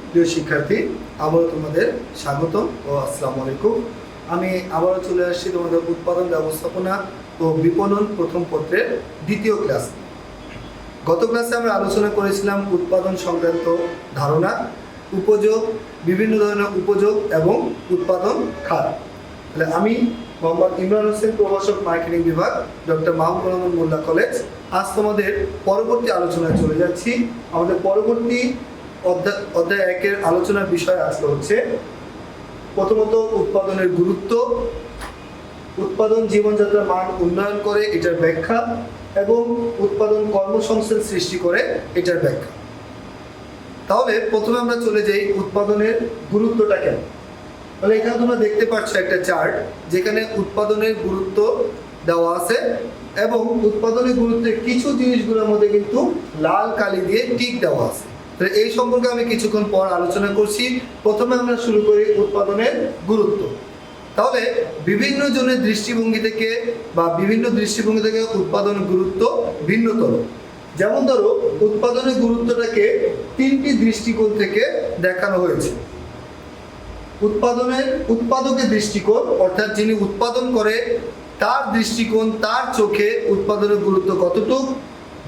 প্রিয় শিক্ষার্থী, আবারও তোমাদের স্বাগতম ও আসসালামু আলাইকুম। আমি আবারও চলে আসছি তোমাদের উৎপাদন ব্যবস্থাপনা ও বিপণন প্রথম পত্রের দ্বিতীয় ক্লাস। গত ক্লাসে আমরা আলোচনা করেছিলাম উৎপাদন সংক্রান্ত ধারণা, উপযোগ, বিভিন্ন ধরনের উপযোগ এবং উৎপাদন খাত। তাহলে আমি মোহাম্মদ ইমরান হোসেন, প্রভাষক, মার্কেটিং বিভাগ, ডক্টর মাহমুদ রহমান মোল্লা কলেজ। আজ তোমাদের পরবর্তী আলোচনায় চলে যাচ্ছি। আমাদের পরবর্তী অধ্যায় 1-এর আলোচনার বিষয় আজকে হচ্ছে প্রথমত উৎপাদনের গুরুত্ব, উৎপাদন জীবনযাত্রার মান উন্নয়ন করে এটার ব্যাখ্যা, এবং উৎপাদন কর্মসংস্থান সৃষ্টি করে এটার ব্যাখ্যা। তাহলে প্রথমে আমরা চলে যাই উৎপাদনের গুরুত্বটা কেন। তাহলে এখানে তোমরা দেখতে পাচ্ছ একটা চার্ট, যেখানে উৎপাদনের গুরুত্ব দেওয়া আছে এবং উৎপাদনের গুরুত্বের কিছু জিনিসগুলোর মধ্যে কিন্তু লাল কালি দিয়ে টিক দেওয়া আছে। এই সম্পর্কে আমি কিছুক্ষণ পর আলোচনা করছি। প্রথমে আমরা শুরু করি উৎপাদনের গুরুত্ব। তাহলে বিভিন্ন জনের দৃষ্টিভঙ্গি থেকে উৎপাদনের গুরুত্ব ভিন্নতর। যেমন ধরো, উৎপাদনের গুরুত্বটাকে 3টি দৃষ্টিকোণ থেকে দেখানো হয়েছে। উৎপাদকের দৃষ্টিকোণ, অর্থাৎ যিনি উৎপাদন করে তার দৃষ্টিকোণ, তার চোখে উৎপাদনের গুরুত্ব কতটুকু।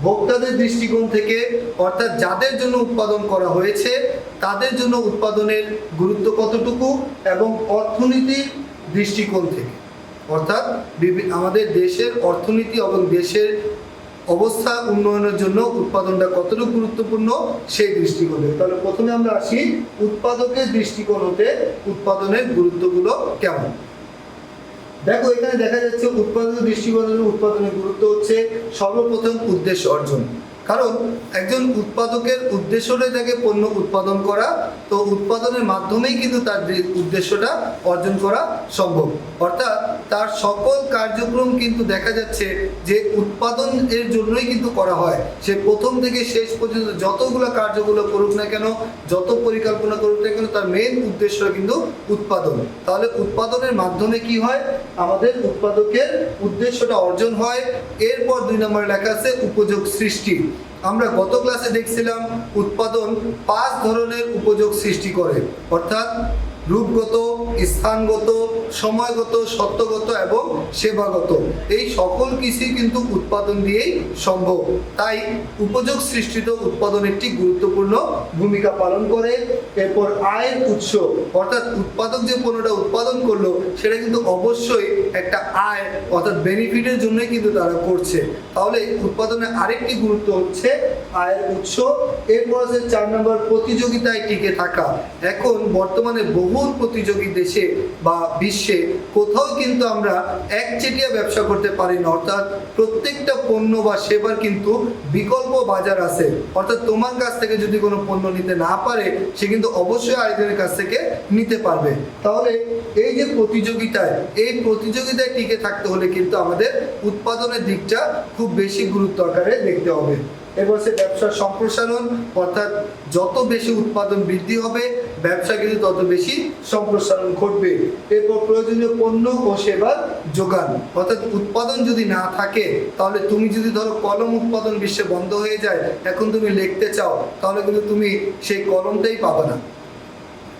ভোক্তাদের দৃষ্টিকোণ থেকে, অর্থাৎ যাদের জন্য উৎপাদন করা হয়েছে তাদের জন্য উৎপাদনের গুরুত্ব কতটুকু। এবং অর্থনীতির দৃষ্টিকোণ থেকে, অর্থাৎ আমাদের দেশের অর্থনীতি এবং দেশের অবস্থা উন্নয়নের জন্য উৎপাদনটা কতটুকু গুরুত্বপূর্ণ সেই দৃষ্টিকোণে। তাহলে প্রথমে আমরা আসি উৎপাদকের দৃষ্টিকোণ হতে উৎপাদনের গুরুত্বগুলো কেমন। দেখো, এখানে দেখা যাচ্ছে উৎপাদনের দৃষ্টিকোণের উৎপাদনের গুরুত্ব হচ্ছে সর্বপ্রথম উদ্দেশ্য অর্জন। কারণ একজন উৎপাদকের উদ্দেশ্যটাই থাকে পণ্য উৎপাদন করা, তো উৎপাদনের মাধ্যমেই কিন্তু তার উদ্দেশ্যটা অর্জন করা সম্ভব। অর্থাৎ তার সকল কার্যক্রম কিন্তু দেখা যাচ্ছে যে উৎপাদন এর জন্যই কিন্তু করা হয়। সে প্রথম থেকে শেষ পর্যন্ত যতগুলো কার্যগুলো করুক না কেন, যত পরিকল্পনা করুক না কেন, তার মেইন উদ্দেশ্যটা কিন্তু উৎপাদন। তাহলে উৎপাদনের মাধ্যমে কি হয়, আমাদের উৎপাদকের উদ্দেশ্যটা অর্জন হয়। এরপর 2 নম্বরে লেখা আছে উপযোগ সৃষ্টি। আমরা গত ক্লাসে দেখছিলাম উৎপাদন 5 ধরনের উপযোগ সৃষ্টি করে, অর্থাৎ রূপগত, স্থানগত, সময়গত, সত্যগত এবং সেবাগত। এই সকল কিছুই কিন্তু উৎপাদন দিয়েই সম্ভব। তাই উপযোগ সৃষ্টিতে উৎপাদন একটি গুরুত্বপূর্ণ ভূমিকা পালন করে। এরপর আয়ের উৎস, অর্থাৎ উৎপাদক যে পণ্যটা উৎপাদন করলো সেটা কিন্তু অবশ্যই একটা আয়, অর্থাৎ বেনিফিটের জন্যই কিন্তু তারা করছে। তাহলে উৎপাদনের আরেকটি গুরুত্ব হচ্ছে আয়ের উৎস। এরপর আছে 4 নম্বর প্রতিযোগিতায় টিকে থাকা। এখন বর্তমানে বহু প্রতিযোগী দেশে বা বিশ্বে কোথাও কিন্তু আমরা একচেটিয়া ব্যবসা করতে পারি না, অর্থাৎ প্রত্যেকটা পণ্য বা সেবার কিন্তু বিকল্প বাজার আছে। অর্থাৎ তোমার কাছ থেকে যদি কোনো পণ্য নিতে না পারে, সে কিন্তু অবশ্যই আরেকজনের কাছ থেকে নিতে পারবে। তাহলে এই যে প্রতিযোগিতায়, এই প্রতিযোগিতায় টিকে থাকতে হলে কিন্তু আমাদের উৎপাদনের দিকটা খুব বেশি গুরুত্ব আকারে দেখতে হবে। এরপর হচ্ছে ব্যবসার সম্প্রসারণ, অর্থাৎ যত বেশি উৎপাদন বৃদ্ধি হবে ব্যবসা কিন্তু তত বেশি সম্প্রসারণ ঘটবে। এরপর প্রয়োজনীয় পণ্য ও সেবার যোগান, অর্থাৎ উৎপাদন যদি না থাকে, তাহলে তুমি যদি ধরো কলম উৎপাদন বিশ্বে বন্ধ হয়ে যায়, এখন তুমি লিখতে চাও, তাহলে কিন্তু তুমি সেই কলমটাই পাবে না।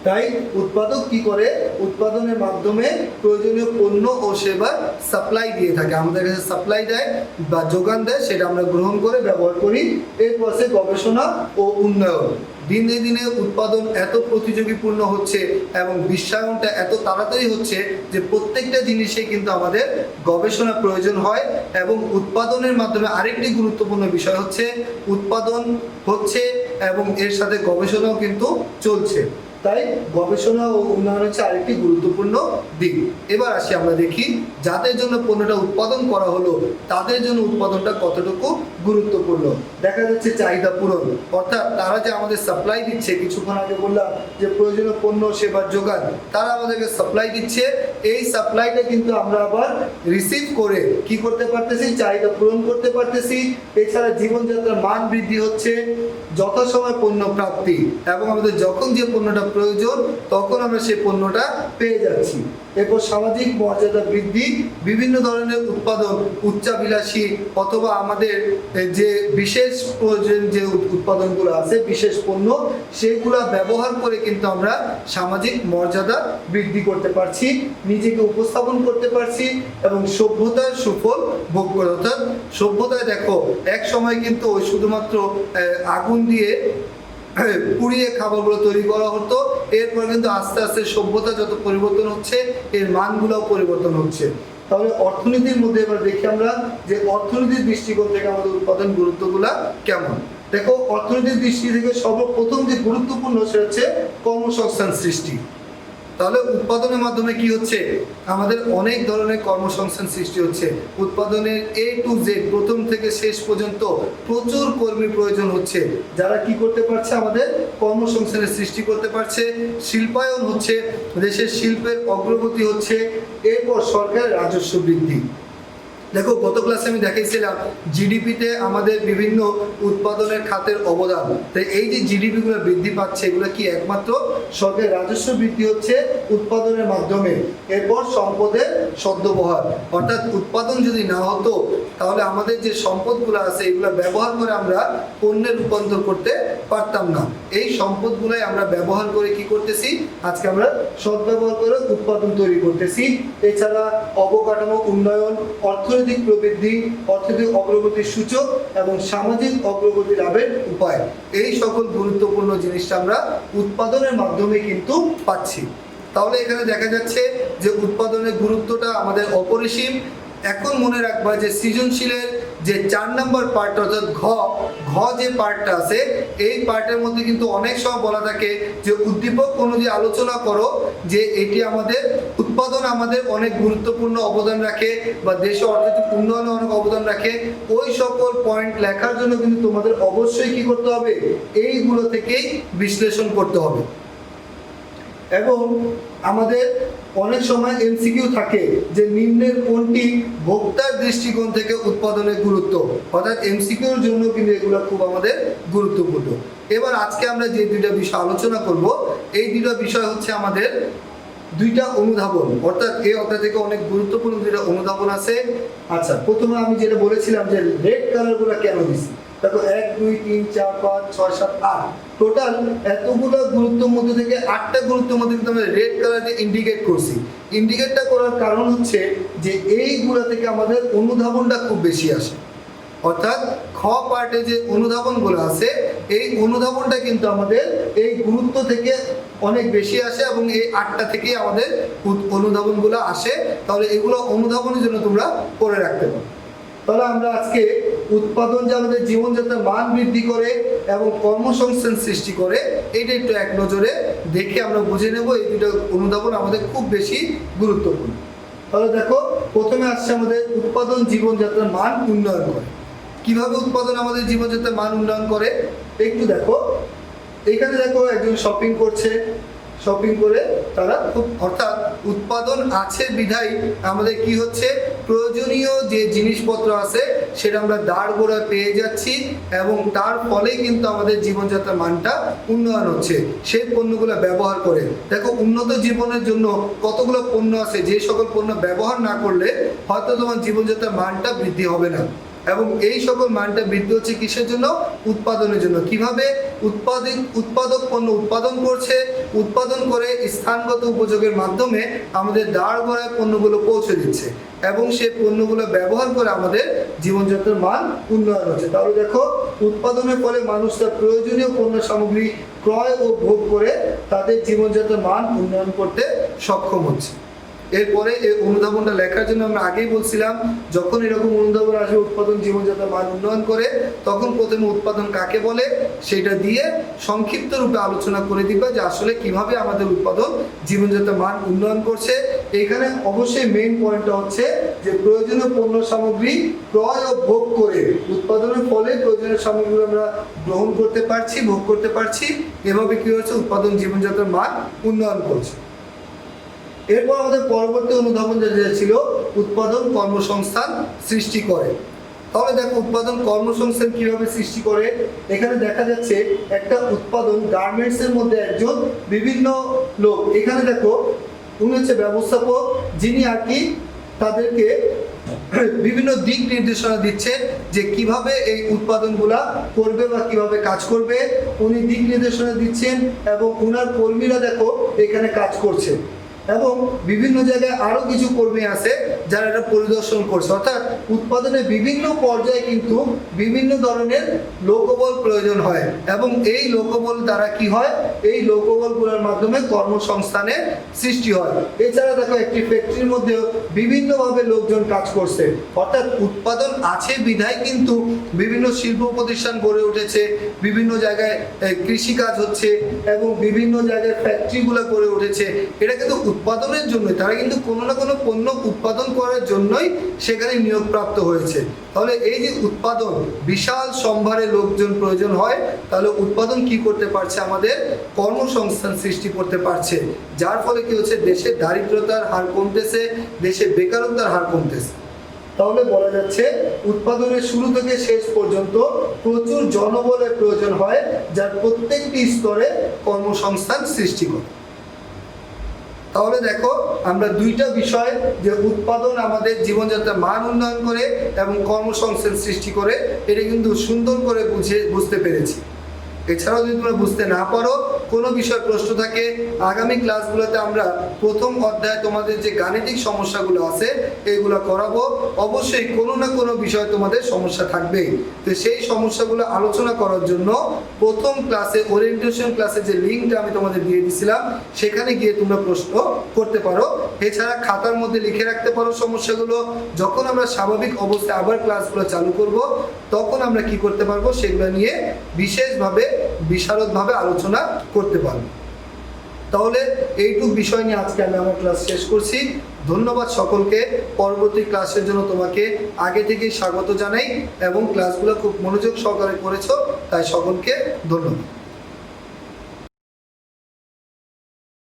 তাই উৎপাদক কি করে, উৎপাদনের মাধ্যমে প্রয়োজনীয় পণ্য ও সেবার সাপ্লাই দিয়ে থাকে, আমাদের কাছে সাপ্লাই দেয় বা যোগান দেয়, সেটা আমরা গ্রহণ করে ব্যবহার করি। এরপর আছে গবেষণা ও উন্নয়ন। দিনে দিনে উৎপাদন এত প্রতিযোগীপূর্ণ হচ্ছে এবং বিশ্বায়নটা এত তাড়াতাড়ি হচ্ছে যে প্রত্যেকটা জিনিসে কিন্তু আমাদের গবেষণা প্রয়োজন হয়। এবং উৎপাদনের মাধ্যমে আরেকটি গুরুত্বপূর্ণ বিষয় হচ্ছে উৎপাদন হচ্ছে এবং এর সাথে গবেষণাও কিন্তু চলছে। তাই গবেষণা ও উন্নয়ন হচ্ছে আরেকটি গুরুত্বপূর্ণ দিক। এবার আসি, আমরা দেখি যাদের জন্য পণ্যটা উৎপাদন করা হলো তাদের জন্য উৎপাদনটা কতটুকু গুরুত্বপূর্ণ। দেখা যাচ্ছে চাহিদা পূরণ, অর্থাৎ তারা যে আমাদের সাপ্লাই দিচ্ছে, কিছুক্ষণ আগে বললাম যে প্রয়োজনীয় পণ্য সেবার যোগান, তারা আমাদেরকে সাপ্লাই দিচ্ছে। এই সাপ্লাইটা কিন্তু আমরা আবার রিসিভ করে কি করতে পারতেছি, চাহিদা পূরণ করতে পারতেছি। এছাড়া জীবনযাত্রার মান বৃদ্ধি হচ্ছে, যথাসময় পণ্য প্রাপ্তি, এবং আমাদের যখন যে পণ্যটা প্রয়োজন, তখন আমরা সেই পণ্যটা পেয়ে যাচ্ছি। এরপর সামাজিক মর্যাদা বৃদ্ধি, বিভিন্ন ধরনের উৎপাদন, উচ্চাভিলাষী অথবা আমাদের যে বিশেষ প্রয়োজন যে উৎপাদনগুলো আছে, বিশেষ পণ্য, সেগুলা ব্যবহার করে কিন্তু আমরা সামাজিক মর্যাদা বৃদ্ধি করতে পারছি, নিজেকে উপস্থাপন করতে পারছি এবং সভ্যতার সুফল ভোগ করে। অর্থাৎ সভ্যতায় দেখো এক সময় কিন্তু ওই শুধুমাত্র আগুন দিয়ে পুড়িয়ে খাবারগুলো তৈরি করা হতো, এরপর কিন্তু আস্তে আস্তে সভ্যতা যত পরিবর্তন হচ্ছে এর মানগুলোও পরিবর্তন হচ্ছে। তাহলে অর্থনীতির মধ্যে এবার দেখি আমরা যে অর্থনীতির দৃষ্টিকোণ থেকে আমাদের উৎপাদন গুরুত্বগুলা কেমন। দেখো অর্থনীতির দৃষ্টি থেকে সর্বপ্রথম যে গুরুত্বপূর্ণ সেটা হচ্ছে কর্মসংস্থান সৃষ্টি। তাহলে উৎপাদনের মাধ্যমে কি হচ্ছে, আমাদের অনেক ধরনের কর্মসংস্থান সৃষ্টি হচ্ছে। উৎপাদনের A to Z প্রথম থেকে শেষ পর্যন্ত প্রচুর কর্মী প্রয়োজন হচ্ছে, যারা কি করতে পারছে, আমাদের কর্মসংস্থানের সৃষ্টি করতে পারছে। শিল্পায়ন হচ্ছে, দেশের শিল্পের অগ্রগতি হচ্ছে। এরপর সরকারের রাজস্ব বৃদ্ধি। দেখো গত ক্লাসে আমি দেখাইছিলাম জিডিপিতে আমাদের বিভিন্ন উৎপাদনের খাতের অবদান। তাই এই যে জিডিপিগুলো বৃদ্ধি পাচ্ছে, এগুলো কি একমাত্র সরকারের রাজস্ব বৃদ্ধি হচ্ছে উৎপাদনের মাধ্যমে। এরপর সম্পদের সদ্ব্যবহার, অর্থাৎ উৎপাদন যদি না হতো তাহলে আমাদের যে সম্পদগুলো আছে এগুলো ব্যবহার করে আমরা পণ্যে রূপান্তর করতে পারতাম না। এই সম্পদগুলাই আমরা ব্যবহার করে কি করতেছি, আজকে আমরা সদ্ব্যবহার করে উৎপাদন তৈরি করতেছি। এছাড়া অবকাঠামো উন্নয়ন, অর্থনৈতিক প্রবৃদ্ধি, অর্থনৈতিক অগ্রগতির সূচক এবং সামাজিক অগ্রগতি লাভের উপায়, এই সকল গুরুত্বপূর্ণ জিনিসটা আমরা উৎপাদনের মাধ্যমে কিন্তু পাচ্ছি। তাহলে এখানে দেখা যাচ্ছে যে উৎপাদনের গুরুত্বটা আমাদের অপরিসীম। এখন মনে রাখবা যে সৃজনশীলের যে 4 নম্বর পার্ট অর্থাৎ ঘ যে পার্টটা আছে, এই পার্টের মধ্যে কিন্তু অনেক সময় বলা থাকে যে উদ্দীপক অনুযায়ী আলোচনা করো, যে এটি আমাদের উৎপাদন আমাদের অনেক গুরুত্বপূর্ণ অবদান রাখে বা দেশের অর্থনৈতিক উন্নয়নে অনেক অবদান রাখে। ওই সকল পয়েন্ট লেখার জন্য কিন্তু তোমাদের অবশ্যই কি করতে হবে, এইগুলো থেকেই বিশ্লেষণ করতে হবে। এবং আমাদের অনেক সময় এমসিকিউ থাকে যে নিম্নের কোনটি ভোক্তার দৃষ্টিকোণ থেকে উৎপাদনের গুরুত্ব, অর্থাৎ এমসিকিউর জন্য কিন্তু এগুলো খুব আমাদের গুরুত্বপূর্ণ। এবার আজকে আমরা যে দুইটা বিষয় আলোচনা করব, এই দুইটা বিষয় হচ্ছে আমাদের দুইটা অনুধাবন, অর্থাৎ এই অধ্যায় থেকে অনেক গুরুত্বপূর্ণ দুইটা অনুধাবন আছে। আচ্ছা, প্রথমে আমি যেটা বলেছিলাম যে রেড কালারগুলো কেন দিছি, দেখো 1 2 3 4 5 6 7 8 টোটাল এতগুলো গুরুত্বের মধ্যে থেকে 8টা গুরুত্বের মধ্যে কিন্তু আমরা রেড কালার দিয়ে ইন্ডিকেট করছি। ইন্ডিকেটটা করার কারণ হচ্ছে যে এইগুলো থেকে আমাদের অনুধাবনটা খুব বেশি আসে, অর্থাৎ খ পার্টে যে অনুধাবনগুলো আছে এই অনুধাবনটা কিন্তু আমাদের এই গুরুত্ব থেকে অনেক বেশি আসে এবং এই 8টা থেকেই আমাদের অনুধাবনগুলো আসে। তাহলে এগুলো অনুধাবনের জন্য তোমরা করে রাখতে পারো। তাহলে আমরা আজকে উৎপাদন যে আমাদের জীবনযাত্রার মান বৃদ্ধি করে এবং কর্মসংস্থান সৃষ্টি করে, এটা একটু এক নজরে দেখে আমরা বুঝে নেব। এই দুটো অনুধাবন আমাদের খুব বেশি গুরুত্বপূর্ণ। তাহলে দেখো প্রথমে আসছে আমাদের উৎপাদন জীবনযাত্রার মান উন্নয়ন করে। কিভাবে উৎপাদন আমাদের জীবনযাত্রার মান উন্নয়ন করে একটু দেখো। এখানে দেখো একজন শপিং করছে, শপিং করে তারা অর্থাৎ উৎপাদন আছে বিধায় আমাদের কি হচ্ছে, প্রয়োজনীয় যে জিনিসপত্র আছে সেটা আমরা দাঁড় গোড়ায় পেয়ে যাচ্ছি এবং তার ফলে কিন্তু আমাদের জীবনযাত্রার মানটা উন্নয়ন হচ্ছে সেই পণ্যগুলো ব্যবহার করে। দেখো উন্নত জীবনের জন্য কতগুলো পণ্য আছে, যে সকল পণ্য ব্যবহার না করলে হয়তো তোমার জীবনযাত্রার মানটা বৃদ্ধি হবে না। এবং এই সকল মানটা বৃদ্ধি হচ্ছে কিসের জন্য, উৎপাদনের জন্য। কিভাবে উৎপাদক পণ্য উৎপাদন করছে, উৎপাদন করে স্থানগত উপযোগের মাধ্যমে আমাদের দাঁড় গড়ায় পণ্যগুলো পৌঁছে দিচ্ছে এবং সেই পণ্যগুলো ব্যবহার করে আমাদের জীবনযাত্রার মান উন্নয়ন হচ্ছে। তাহলে দেখো উৎপাদনের ফলে মানুষ তার প্রয়োজনীয় পণ্য সামগ্রী ক্রয় ও ভোগ করে তাদের জীবনযাত্রার মান উন্নয়ন করতে সক্ষম হচ্ছে। এরপরে এই অনুধাবনটা লেখার জন্য আমরা আগেই বলছিলাম, যখন এরকম অনুধাবন আসবে উৎপাদন জীবনযাত্রার মান উন্নয়ন করে, তখন প্রথমে উৎপাদন কাকে বলে সেটা দিয়ে সংক্ষিপ্ত রূপে আলোচনা করে দিবা যে আসলে কিভাবে আমাদের উৎপাদন জীবনযাত্রার মান উন্নয়ন করছে। এখানে অবশ্যই মেইন পয়েন্টটা হচ্ছে যে প্রয়োজনীয় পণ্য সামগ্রী ক্রয় ও ভোগ করে, উৎপাদনের ফলে প্রয়োজনীয় সামগ্রীগুলো আমরা গ্রহণ করতে পারছি, ভোগ করতে পারছি, এভাবে কি হচ্ছে উৎপাদন জীবনযাত্রার মান উন্নয়ন করছে। এরপর আমাদের পরবর্তী অনুধাবন যেটা ছিল উৎপাদন কর্মসংস্থান সৃষ্টি করে। তাহলে দেখো উৎপাদন কর্মসংস্থান কিভাবে সৃষ্টি করে। এখানে দেখা যাচ্ছে একটা উৎপাদন গার্মেন্টস এর মধ্যে একজন বিভিন্ন লোক, এখানে দেখো উনি হচ্ছে ব্যবস্থাপক, যিনি আর কি তাদেরকে বিভিন্ন দিক নির্দেশনা দিচ্ছেন যে কিভাবে এই উৎপাদনগুলা করবে বা কিভাবে কাজ করবে, উনি দিক নির্দেশনা দিচ্ছেন এবং উনার কর্মীরা দেখো এখানে কাজ করছে এবং বিভিন্ন জায়গায় আরো কিছু কর্মী আছে যারা এটা পরিদর্শন করছে। অর্থাৎ উৎপাদনের বিভিন্ন পর্যায়ে কিন্তু বিভিন্ন ধরনের লোকবল প্রয়োজন হয় এবং এই লোকবল দ্বারা কি হয়, এই লোকবলগুলোর মাধ্যমে কর্মসংস্থানের সৃষ্টি হয়। এছাড়া দেখো একটি ফ্যাক্টরির মধ্যে বিভিন্নভাবে লোকজন কাজ করছে, অর্থাৎ উৎপাদন আছে বিধায় কিন্তু বিভিন্ন শিল্প প্রতিষ্ঠান গড়ে উঠেছে, বিভিন্ন জায়গায় কৃষি কাজ হচ্ছে এবং বিভিন্ন জায়গায় ফ্যাক্টরিগুলো গড়ে উঠেছে। এটা কিন্তু উৎপাদনের জন্য, তারা কিন্তু কোনো না কোনো পণ্য উৎপাদন করার জন্যই সেখানে নিয়োগপ্রাপ্ত হয়েছে। তাহলে এই যে উৎপাদন বিশাল সম্ভারে লোকজন প্রয়োজন হয়, তাহলে উৎপাদন কি করতে পারছে, আমাদের কর্মসংস্থান সৃষ্টি করতে পারছে, যার ফলে কি হচ্ছে, দেশে দারিদ্রতার হার কমতেছে, দেশে বেকারত্বের হার কমতেছে। তাহলে বলা যাচ্ছে উৎপাদনের শুরু থেকে শেষ পর্যন্ত প্রচুর জনবলের প্রয়োজন হয়, যার প্রত্যেকটি স্তরে কর্মসংস্থান সৃষ্টি করে। তাহলে দেখো আমরা দুইটা বিষয়, যে উৎপাদন আমাদের জীবনযাত্রার মান উন্নয়ন করে এবং কর্মসংস্থান সৃষ্টি করে, এটা কিন্তু সুন্দর করে বুঝতে পেরেছি। এছাড়াও যদি তোমরা বুঝতে না পারো, কোনো বিষয় প্রশ্ন থাকে, আগামী ক্লাসগুলোতে আমরা প্রথম অধ্যায়ে তোমাদের যে গাণিতিক সমস্যাগুলো আছে এইগুলো করাবো। অবশ্যই কোনো না কোনো বিষয়ে তোমাদের সমস্যা থাকবে, তো সেই সমস্যাগুলো আলোচনা করার জন্য প্রথম ক্লাসে ওরিয়েন্টেশন ক্লাসে যে লিঙ্কটা আমি তোমাদের দিয়ে দিয়েছিলাম সেখানে গিয়ে তোমরা প্রশ্ন করতে পারো। এছাড়া খাতার মধ্যে লিখে রাখতে পারো সমস্যাগুলো, যখন আমরা স্বাভাবিক অবস্থায় আবার ক্লাসগুলো চালু করব তখন আমরা কি করতে পারবো, সেগুলো নিয়ে বিশেষভাবে বিশারদভাবে আলোচনা করতে পারবো। তাহলে এইটুকু বিষয় নিয়ে আজকে আমি আমার ক্লাস শেষ করছি। ধন্যবাদ সকলকে। পরবর্তী ক্লাসের জন্য তোমাকে আগে থেকেই স্বাগত জানাই এবং ক্লাসগুলো খুব মনোযোগ সহকারে করেছো, তাই সকলকে ধন্যবাদ।